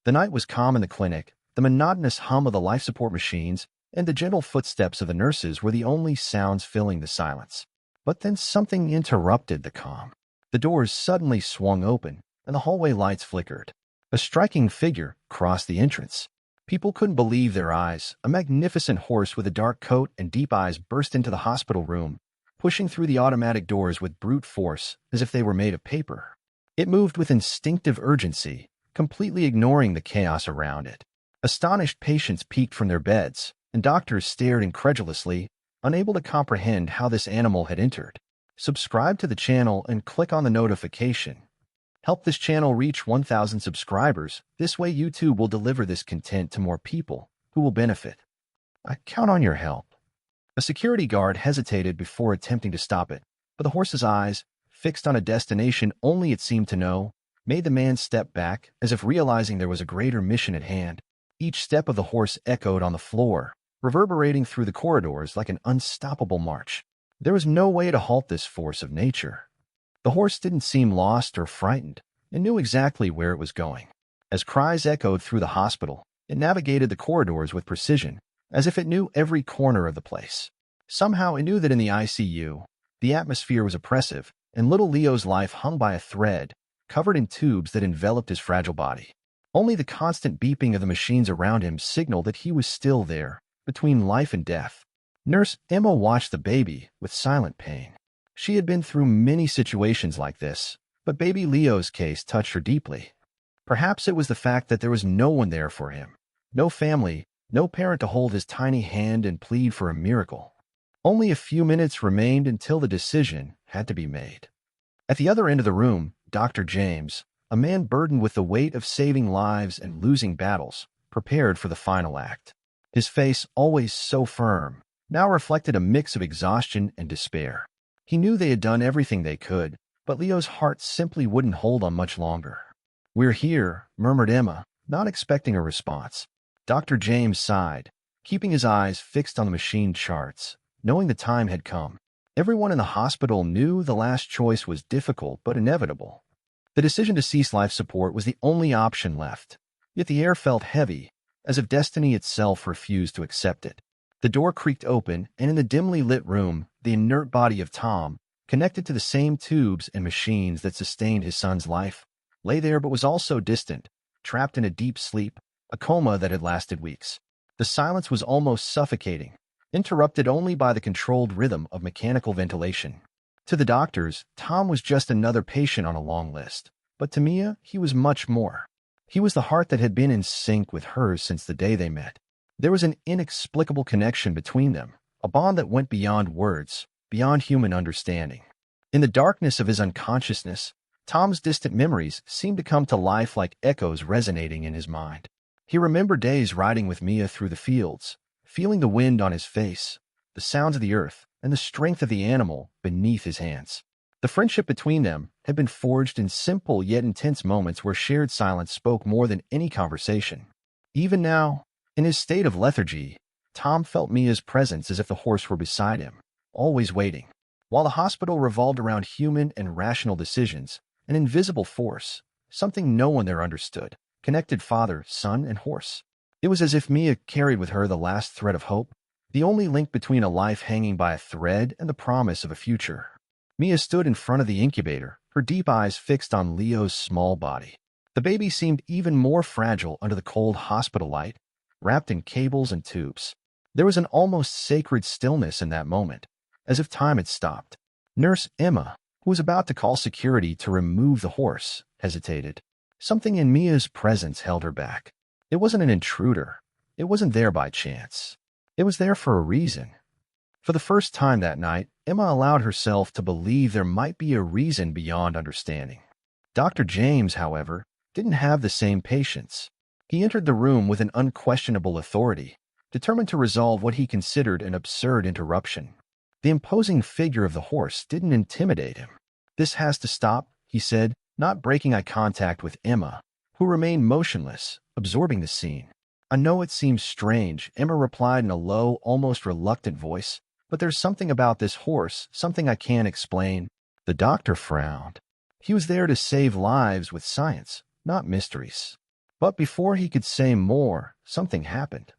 The night was calm in the clinic. The monotonous hum of the life support machines and the gentle footsteps of the nurses were the only sounds filling the silence. But then something interrupted the calm. The doors suddenly swung open, and the hallway lights flickered. A striking figure crossed the entrance. People couldn't believe their eyes. A magnificent horse with a dark coat and deep eyes burst into the hospital room, pushing through the automatic doors with brute force, as if they were made of paper. It moved with instinctive urgency, completely ignoring the chaos around it. Astonished patients peeked from their beds, and doctors stared incredulously, unable to comprehend how this animal had entered. Subscribe to the channel and click on the notification. Help this channel reach 1,000 subscribers. This way YouTube will deliver this content to more people who will benefit. I count on your help. A security guard hesitated before attempting to stop it, but the horse's eyes, fixed on a destination only it seemed to know, made the man step back as if realizing there was a greater mission at hand. Each step of the horse echoed on the floor, reverberating through the corridors like an unstoppable march. There was no way to halt this force of nature. The horse didn't seem lost or frightened, and knew exactly where it was going. As cries echoed through the hospital, it navigated the corridors with precision, as if it knew every corner of the place. Somehow it knew that in the ICU, the atmosphere was oppressive, and little Leo's life hung by a thread, covered in tubes that enveloped his fragile body. Only the constant beeping of the machines around him signaled that he was still there, between life and death. Nurse Emma watched the baby with silent pain. She had been through many situations like this, but baby Leo's case touched her deeply. Perhaps it was the fact that there was no one there for him, no family, no parent to hold his tiny hand and plead for a miracle. Only a few minutes remained until the decision had to be made. At the other end of the room, Dr. James, a man burdened with the weight of saving lives and losing battles, prepared for the final act. His face, always so firm, now reflected a mix of exhaustion and despair. He knew they had done everything they could, but Leo's heart simply wouldn't hold on much longer. "We're here," murmured Emma, not expecting a response. Dr. James sighed, keeping his eyes fixed on the machine charts, knowing the time had come. Everyone in the hospital knew the last choice was difficult but inevitable. The decision to cease life support was the only option left, yet the air felt heavy, as if destiny itself refused to accept it. The door creaked open, and in the dimly lit room, the inert body of Tom, connected to the same tubes and machines that sustained his son's life, lay there but was also distant, trapped in a deep sleep, a coma that had lasted weeks. The silence was almost suffocating, interrupted only by the controlled rhythm of mechanical ventilation. To the doctors, Tom was just another patient on a long list, but to Mia, he was much more. He was the heart that had been in sync with hers since the day they met. There was an inexplicable connection between them, a bond that went beyond words, beyond human understanding. In the darkness of his unconsciousness, Tom's distant memories seemed to come to life like echoes resonating in his mind. He remembered days riding with Mia through the fields, feeling the wind on his face, the sounds of the earth, and the strength of the animal beneath his hands. The friendship between them had been forged in simple yet intense moments where shared silence spoke more than any conversation. Even now, in his state of lethargy, Tom felt Mia's presence as if the horse were beside him, always waiting. While the hospital revolved around human and rational decisions, an invisible force, something no one there understood, connected father, son, and horse. It was as if Mia carried with her the last thread of hope, the only link between a life hanging by a thread and the promise of a future. Mia stood in front of the incubator, her deep eyes fixed on Leo's small body. The baby seemed even more fragile under the cold hospital light, wrapped in cables and tubes. There was an almost sacred stillness in that moment, as if time had stopped. Nurse Emma, who was about to call security to remove the horse, hesitated. Something in Mia's presence held her back. It wasn't an intruder. It wasn't there by chance. It was there for a reason. For the first time that night, Emma allowed herself to believe there might be a reason beyond understanding. Dr. James, however, didn't have the same patience. He entered the room with an unquestionable authority, determined to resolve what he considered an absurd interruption. The imposing figure of the horse didn't intimidate him. "This has to stop," he said, not breaking eye contact with Emma, who remained motionless, absorbing the scene. "I know it seems strange," Emma replied in a low, almost reluctant voice, "but there's something about this horse, something I can't explain." The doctor frowned. He was there to save lives with science, not mysteries. But before he could say more, something happened.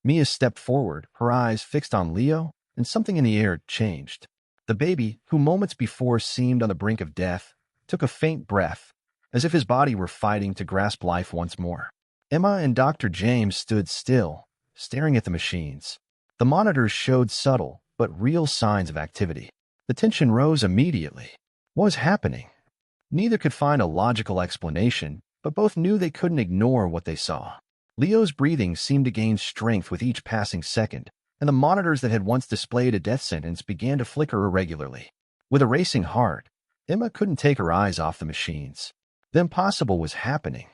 Mia stepped forward, her eyes fixed on Leo, and something in the air changed. The baby, who moments before seemed on the brink of death, took a faint breath, as if his body were fighting to grasp life once more. Emma and Dr. James stood still, staring at the machines. The monitors showed subtle but real signs of activity. The tension rose immediately. What was happening? Neither could find a logical explanation, but both knew they couldn't ignore what they saw. Leo's breathing seemed to gain strength with each passing second, and the monitors that had once displayed a death sentence began to flicker irregularly. With a racing heart, Emma couldn't take her eyes off the machines. The impossible was happening.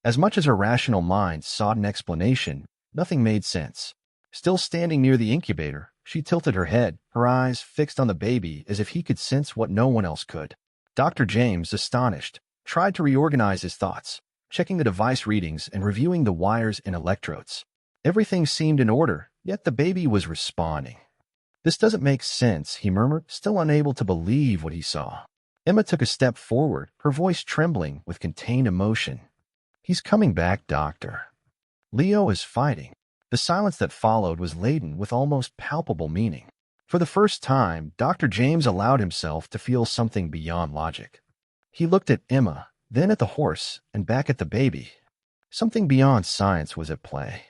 As much as her rational mind sought an explanation, nothing made sense. Still standing near the incubator, she tilted her head, her eyes fixed on the baby as if he could sense what no one else could. Dr. James, astonished, tried to reorganize his thoughts, checking the device readings and reviewing the wires and electrodes. Everything seemed in order, yet the baby was responding. "This doesn't make sense," he murmured, still unable to believe what he saw. Emma took a step forward, her voice trembling with contained emotion. "He's coming back, Doctor. Leo is fighting." The silence that followed was laden with almost palpable meaning. For the first time, Dr. James allowed himself to feel something beyond logic. He looked at Emma, then at the horse, and back at the baby. Something beyond science was at play.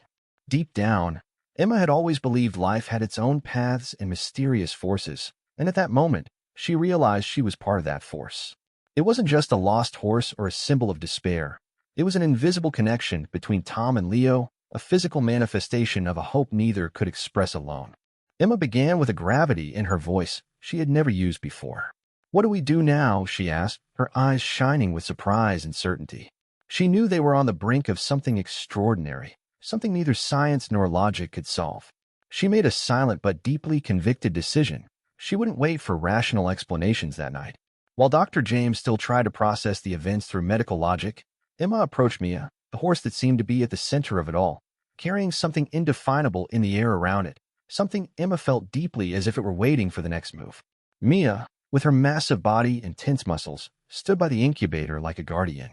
Deep down, Emma had always believed life had its own paths and mysterious forces, and at that moment, she realized she was part of that force. It wasn't just a lost horse or a symbol of despair. It was an invisible connection between Tom and Leo, a physical manifestation of a hope neither could express alone. Emma began with a gravity in her voice she had never used before. "What do we do now?" she asked, her eyes shining with surprise and certainty. She knew they were on the brink of something extraordinary, something neither science nor logic could solve. She made a silent but deeply convicted decision. She wouldn't wait for rational explanations that night. While Dr. James still tried to process the events through medical logic, Emma approached Mia, the horse that seemed to be at the center of it all, carrying something indefinable in the air around it, something Emma felt deeply as if it were waiting for the next move. Mia, with her massive body and tense muscles, stood by the incubator like a guardian.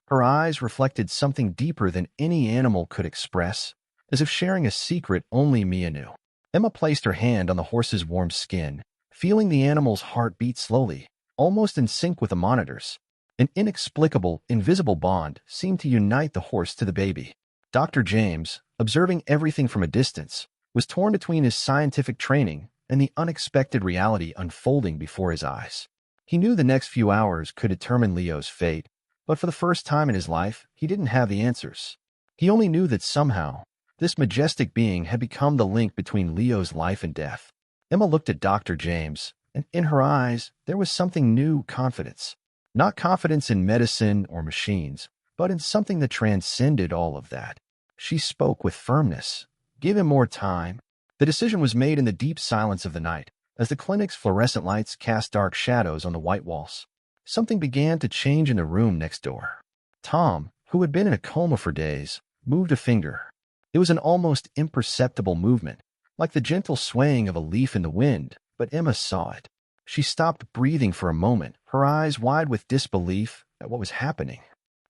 Her eyes reflected something deeper than any animal could express, as if sharing a secret only Mia knew. Emma placed her hand on the horse's warm skin, feeling the animal's heart beat slowly, almost in sync with the monitors. An inexplicable, invisible bond seemed to unite the horse to the baby. Dr. James, observing everything from a distance, was torn between his scientific training and the unexpected reality unfolding before his eyes. He knew the next few hours could determine Leo's fate, but for the first time in his life, he didn't have the answers. He only knew that somehow, this majestic being had become the link between Leo's life and death. Emma looked at Dr. James, and in her eyes, there was something new: confidence. Not confidence in medicine or machines, but in something that transcended all of that. She spoke with firmness. "Give him more time." The decision was made in the deep silence of the night, as the clinic's fluorescent lights cast dark shadows on the white walls. Something began to change in the room next door. Tom, who had been in a coma for days, moved a finger. It was an almost imperceptible movement, like the gentle swaying of a leaf in the wind, but Emma saw it. She stopped breathing for a moment, her eyes wide with disbelief at what was happening.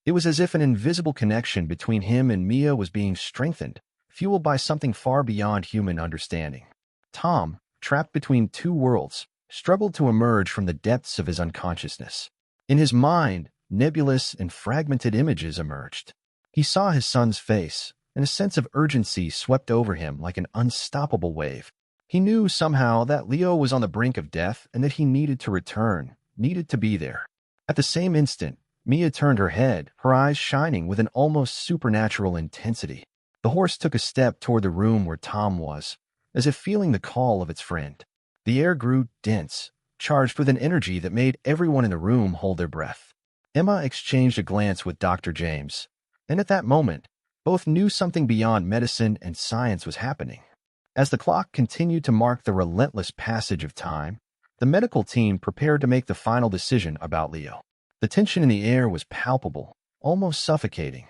It was as if an invisible connection between him and Mia was being strengthened, fueled by something far beyond human understanding. Tom, trapped between two worlds, struggled to emerge from the depths of his unconsciousness. In his mind, nebulous and fragmented images emerged. He saw his son's face, and a sense of urgency swept over him like an unstoppable wave. He knew somehow that Leo was on the brink of death and that he needed to return, needed to be there. At the same instant, Mia turned her head, her eyes shining with an almost supernatural intensity. The horse took a step toward the room where Tom was, as if feeling the call of its friend. The air grew dense, charged with an energy that made everyone in the room hold their breath. Emma exchanged a glance with Dr. James, and at that moment, both knew something beyond medicine and science was happening. As the clock continued to mark the relentless passage of time, the medical team prepared to make the final decision about Leo. The tension in the air was palpable, almost suffocating.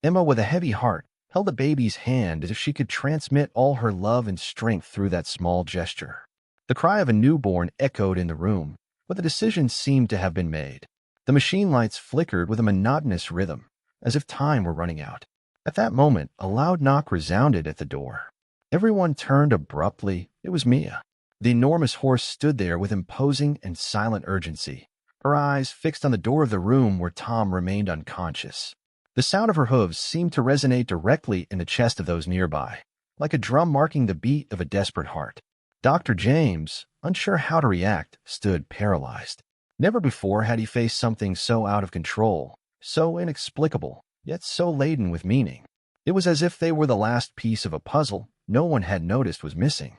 Emma, with a heavy heart, held the baby's hand as if she could transmit all her love and strength through that small gesture. The cry of a newborn echoed in the room, but the decision seemed to have been made. The machine lights flickered with a monotonous rhythm, as if time were running out. At that moment, a loud knock resounded at the door. Everyone turned abruptly. It was Mia. The enormous horse stood there with imposing and silent urgency, her eyes fixed on the door of the room where Tom remained unconscious. The sound of her hooves seemed to resonate directly in the chest of those nearby, like a drum marking the beat of a desperate heart. Dr. James, unsure how to react, stood paralyzed. Never before had he faced something so out of control, so inexplicable, yet so laden with meaning. It was as if they were the last piece of a puzzle no one had noticed was missing.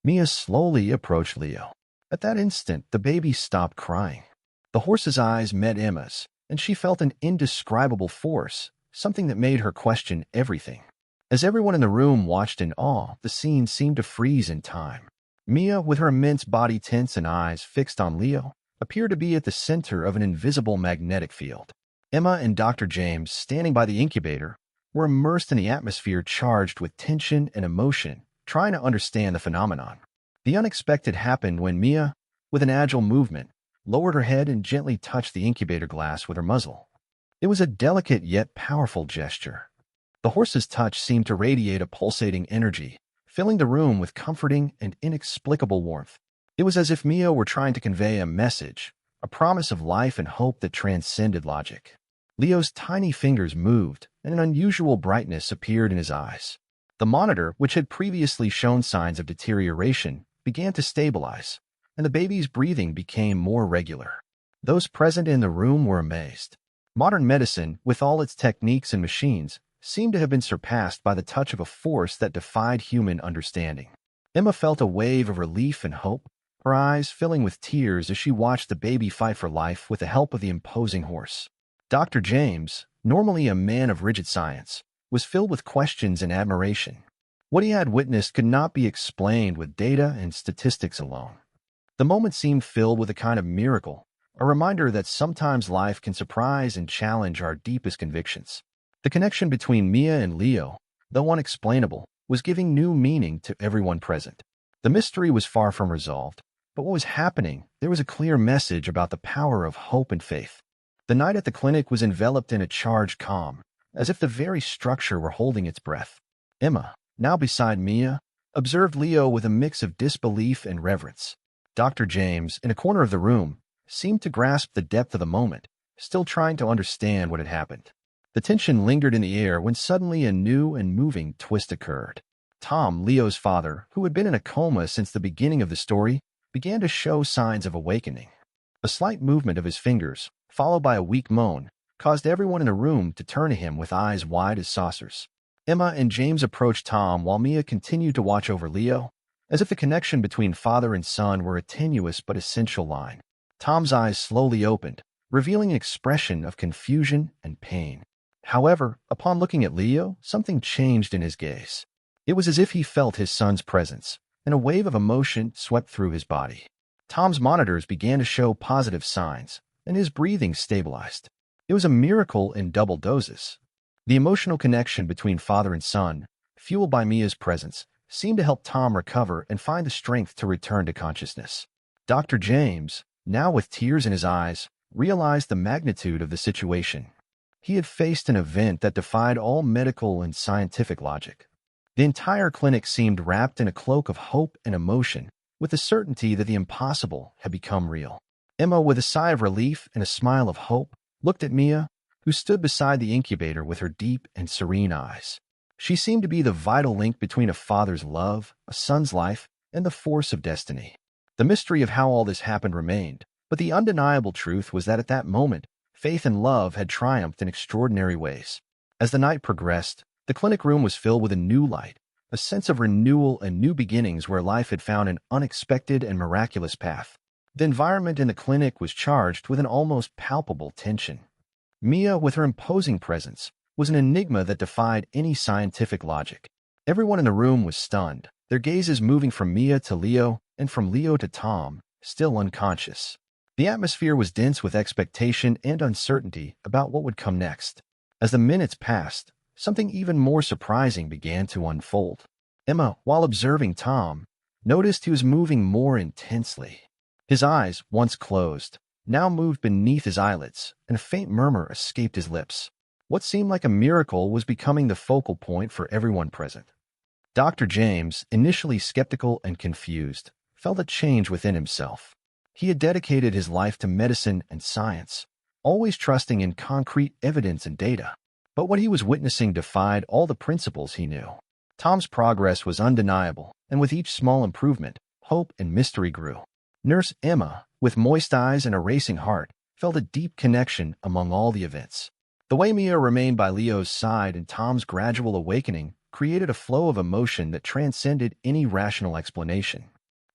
Mia slowly approached Leo. At that instant, the baby stopped crying. The horse's eyes met Emma's, and she felt an indescribable force, something that made her question everything. As everyone in the room watched in awe, the scene seemed to freeze in time. Mia, with her immense body tense and eyes fixed on Leo, appeared to be at the center of an invisible magnetic field. Emma and Dr. James, standing by the incubator, were immersed in the atmosphere charged with tension and emotion, trying to understand the phenomenon. The unexpected happened when Mia, with an agile movement, lowered her head and gently touched the incubator glass with her muzzle. It was a delicate yet powerful gesture. The horse's touch seemed to radiate a pulsating energy, filling the room with comforting and inexplicable warmth. It was as if Mia were trying to convey a message, a promise of life and hope that transcended logic. Leo's tiny fingers moved, and an unusual brightness appeared in his eyes. The monitor, which had previously shown signs of deterioration, began to stabilize, and the baby's breathing became more regular. Those present in the room were amazed. Modern medicine, with all its techniques and machines, seemed to have been surpassed by the touch of a force that defied human understanding. Emma felt a wave of relief and hope, her eyes filling with tears as she watched the baby fight for life with the help of the imposing horse. Dr. James, normally a man of rigid science, was filled with questions and admiration. What he had witnessed could not be explained with data and statistics alone. The moment seemed filled with a kind of miracle, a reminder that sometimes life can surprise and challenge our deepest convictions. The connection between Mia and Leo, though unexplainable, was giving new meaning to everyone present. The mystery was far from resolved, but what was happening, there was a clear message about the power of hope and faith. The night at the clinic was enveloped in a charged calm, as if the very structure were holding its breath. Emma, now beside Mia, observed Leo with a mix of disbelief and reverence. Dr. James, in a corner of the room, seemed to grasp the depth of the moment, still trying to understand what had happened. The tension lingered in the air when suddenly a new and moving twist occurred. Tom, Leo's father, who had been in a coma since the beginning of the story, began to show signs of awakening. A slight movement of his fingers, followed by a weak moan, caused everyone in the room to turn to him with eyes wide as saucers. Emma and James approached Tom while Mia continued to watch over Leo, as if the connection between father and son were a tenuous but essential line. Tom's eyes slowly opened, revealing an expression of confusion and pain. However, upon looking at Leo, something changed in his gaze. It was as if he felt his son's presence, and a wave of emotion swept through his body. Tom's monitors began to show positive signs, and his breathing stabilized. It was a miracle in double doses. The emotional connection between father and son, fueled by Mia's presence, seemed to help Tom recover and find the strength to return to consciousness. Dr. James, now with tears in his eyes, realized the magnitude of the situation. He had faced an event that defied all medical and scientific logic. The entire clinic seemed wrapped in a cloak of hope and emotion, with the certainty that the impossible had become real. Emma, with a sigh of relief and a smile of hope, looked at Mia, who stood beside the incubator with her deep and serene eyes. She seemed to be the vital link between a father's love, a son's life, and the force of destiny. The mystery of how all this happened remained, but the undeniable truth was that at that moment, faith and love had triumphed in extraordinary ways. As the night progressed, the clinic room was filled with a new light, a sense of renewal and new beginnings where life had found an unexpected and miraculous path. The environment in the clinic was charged with an almost palpable tension. Mia, with her imposing presence, was an enigma that defied any scientific logic. Everyone in the room was stunned, their gazes moving from Mia to Leo and from Leo to Tom, still unconscious. The atmosphere was dense with expectation and uncertainty about what would come next. As the minutes passed, something even more surprising began to unfold. Emma, while observing Tom, noticed he was moving more intensely. His eyes, once closed, now moved beneath his eyelids, and a faint murmur escaped his lips. What seemed like a miracle was becoming the focal point for everyone present. Dr. James, initially skeptical and confused, felt a change within himself. He had dedicated his life to medicine and science, always trusting in concrete evidence and data. But what he was witnessing defied all the principles he knew. Tom's progress was undeniable, and with each small improvement, hope and mystery grew. Nurse Emma, with moist eyes and a racing heart, felt a deep connection among all the events. The way Mia remained by Leo's side and Tom's gradual awakening created a flow of emotion that transcended any rational explanation.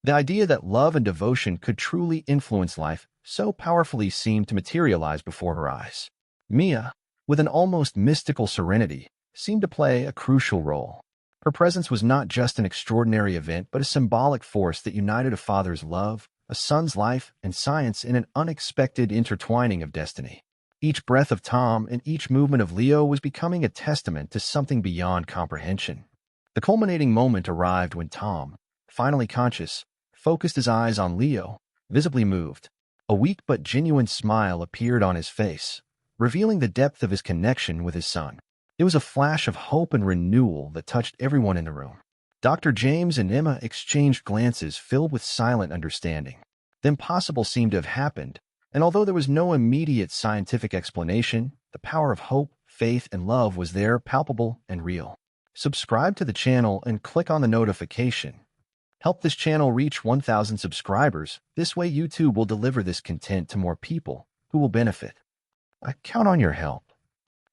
The idea that love and devotion could truly influence life so powerfully seemed to materialize before her eyes. Mia, with an almost mystical serenity, seemed to play a crucial role. Her presence was not just an extraordinary event, but a symbolic force that united a father's love, a son's life, and science in an unexpected intertwining of destiny. Each breath of Tom and each movement of Leo was becoming a testament to something beyond comprehension. The culminating moment arrived when Tom, finally conscious, focused his eyes on Leo, visibly moved. A weak but genuine smile appeared on his face, revealing the depth of his connection with his son. It was a flash of hope and renewal that touched everyone in the room. Dr. James and Emma exchanged glances filled with silent understanding. The impossible seemed to have happened, and although there was no immediate scientific explanation, the power of hope, faith, and love was there, palpable and real. Subscribe to the channel and click on the notification. Help this channel reach 1,000 subscribers. This way YouTube will deliver this content to more people who will benefit. I count on your help.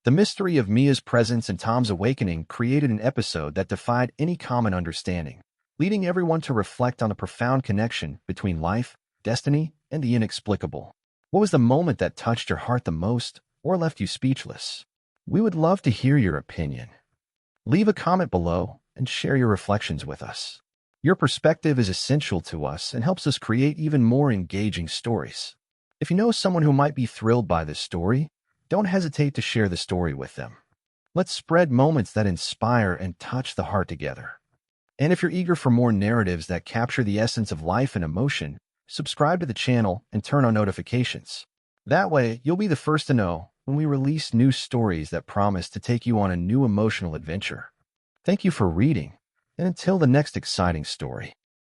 The mystery of Mia's presence and Tom's awakening created an episode that defied any common understanding, leading everyone to reflect on the profound connection between life, destiny, and the inexplicable. What was the moment that touched your heart the most or left you speechless? We would love to hear your opinion. Leave a comment below and share your reflections with us. Your perspective is essential to us and helps us create even more engaging stories. If you know someone who might be thrilled by this story, don't hesitate to share the story with them. Let's spread moments that inspire and touch the heart together. And if you're eager for more narratives that capture the essence of life and emotion, subscribe to the channel and turn on notifications. That way, you'll be the first to know when we release new stories that promise to take you on a new emotional adventure. Thank you for reading, and until the next exciting story.